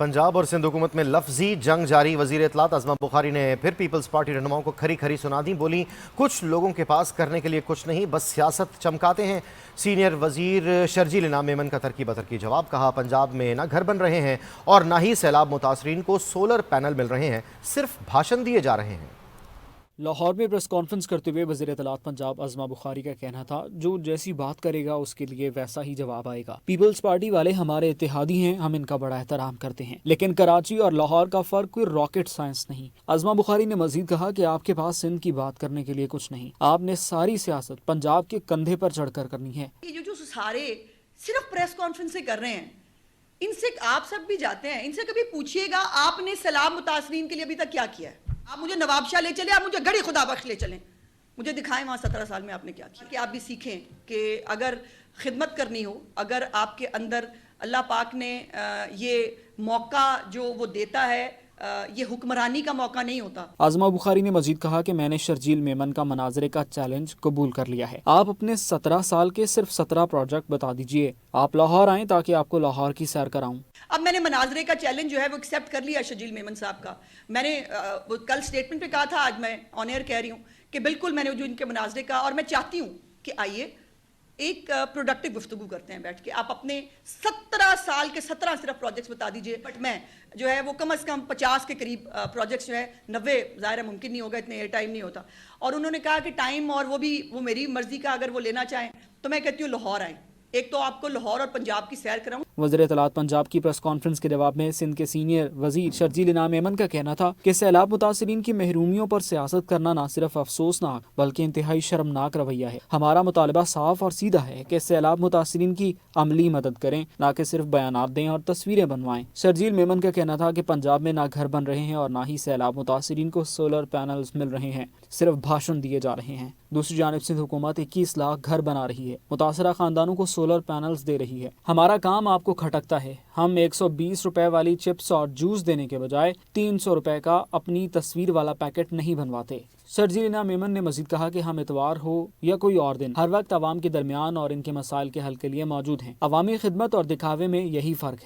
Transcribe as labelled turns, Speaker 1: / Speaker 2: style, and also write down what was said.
Speaker 1: पंजाब और सिंध हुकूमत में लफ्जी जंग जारी। वजीर इत्तलात अज़मा बुखारी ने फिर पीपल्स पार्टी रहनुमाओं को खरी खरी सुना दी। बोली, कुछ लोगों के पास करने के लिए कुछ नहीं, बस सियासत चमकाते हैं। सीनियर वजीर शर्जील इनाम मेमन का तरकी बतरकी जवाब। कहा, पंजाब में ना घर बन रहे हैं और ना ही सैलाब मुतासरीन को सोलर पैनल मिल रहे हैं, सिर्फ भाषण दिए जा रहे हैं।
Speaker 2: लाहौर में प्रेस कॉन्फ्रेंस करते हुए वज़ीर इत्तलात पंजाब अज़मा बुखारी का कहना था, जो जैसी बात करेगा उसके लिए वैसा ही जवाब आएगा। पीपल्स पार्टी वाले हमारे इत्तेहादी हैं, हम इनका बड़ा एहतराम करते हैं, लेकिन कराची और लाहौर का फर्क कोई रॉकेट साइंस नहीं। अज़मा बुखारी ने मजीद कहा कि आपके पास सिंध की बात करने के लिए कुछ नहीं, आपने सारी सियासत पंजाब के कंधे पर चढ़कर करनी है।
Speaker 3: ये जो सारे सिर्फ प्रेस कॉन्फ्रेंस से कर रहे हैं, इनसे आप सब भी जाते हैं, इनसे कभी पूछिएगा आपने सैलाब मुतासरीन के लिए अभी तक क्या किया है। आप मुझे नवाबशाह ले चले, आप मुझे गढ़ी खुदा बख्श ले चलें, मुझे दिखाएं वहाँ 17 साल में आपने क्या किया। कि आप भी सीखें कि अगर खिदमत करनी हो, अगर आपके अंदर अल्लाह पाक ने ये मौका जो वो देता है, ये हुक्मरानी का मौका नहीं होता।
Speaker 2: अज़मा बुखारी ने मजीद कहा कि मैंने शर्जील मेमन का मनाजरे का चैलेंज कबूल कर लिया है। आप अपने 17 साल के सिर्फ 17 प्रोजेक्ट बता दीजिए, आप लाहौर आएं ताकि आपको लाहौर की सैर कराऊं।
Speaker 3: अब मैंने मनाजरे का चैलेंज जो है वो एक्सेप्ट कर लिया शर्जील मेमन साहब का। मैंने वो कल स्टेटमेंट पे कहा था, आज मैं ऑन एयर कह रही हूँ कि बिल्कुल मैंने जो इनके मनाजरे का, और मैं चाहती हूँ कि आइए एक प्रोडक्टिव गुफ्तगू करते हैं बैठ के। आप अपने 17 साल के 17 सिर्फ प्रोजेक्ट्स बता दीजिए, बट मैं जो है वो कम से कम 50 के करीब प्रोजेक्ट्स जो है, 90 ज़ाहिर है मुमकिन नहीं होगा, इतने एयर टाइम नहीं होता। और उन्होंने कहा कि टाइम और वो भी वो मेरी मर्जी का, अगर वो लेना चाहें तो मैं कहती हूँ लाहौर आएँ, एक तो आपको लाहौर और पंजाब की सैर कराऊं।
Speaker 2: वज़ीर इत्तलात पंजाब की प्रेस कॉन्फ्रेंस के जवाब में सिंध के सीनियर वजीर शर्जील इनाम मेमन का कहना था कि सैलाब मुतासरीन की महरूमियों पर सियासत करना न सिर्फ अफसोसनाक बल्कि इंतहाई शर्मनाक रवैया है। हमारा मुतालबा साफ और सीधा है कि सैलाब मुतासरीन की अमली मदद करें, न कि सिर्फ बयानात दें और तस्वीरें बनवाएं। शर्जील मेमन का कहना था कि पंजाब में ना घर बन रहे हैं और ना ही सैलाब मुतासरीन को सोलर पैनल्स मिल रहे हैं, सिर्फ भाषण दिए जा रहे हैं। दूसरी जानिब सिंध हुकूमत 21 लाख घर बना रही है, मुतासरा खानदानों को सोलर पैनल्स दे रही है। हमारा काम आपको खटकता है। हम 120 रुपए वाली चिप्स और जूस देने के बजाय 300 रुपए का अपनी तस्वीर वाला पैकेट नहीं बनवाते। शर्जील इनाम मेमन ने मजीद कहा कि हम इतवार हो या कोई और दिन हर वक्त आवाम के दरमियान और इनके मसाइल के हल के लिए मौजूद हैं। अवामी खिदमत और दिखावे में यही फर्क है।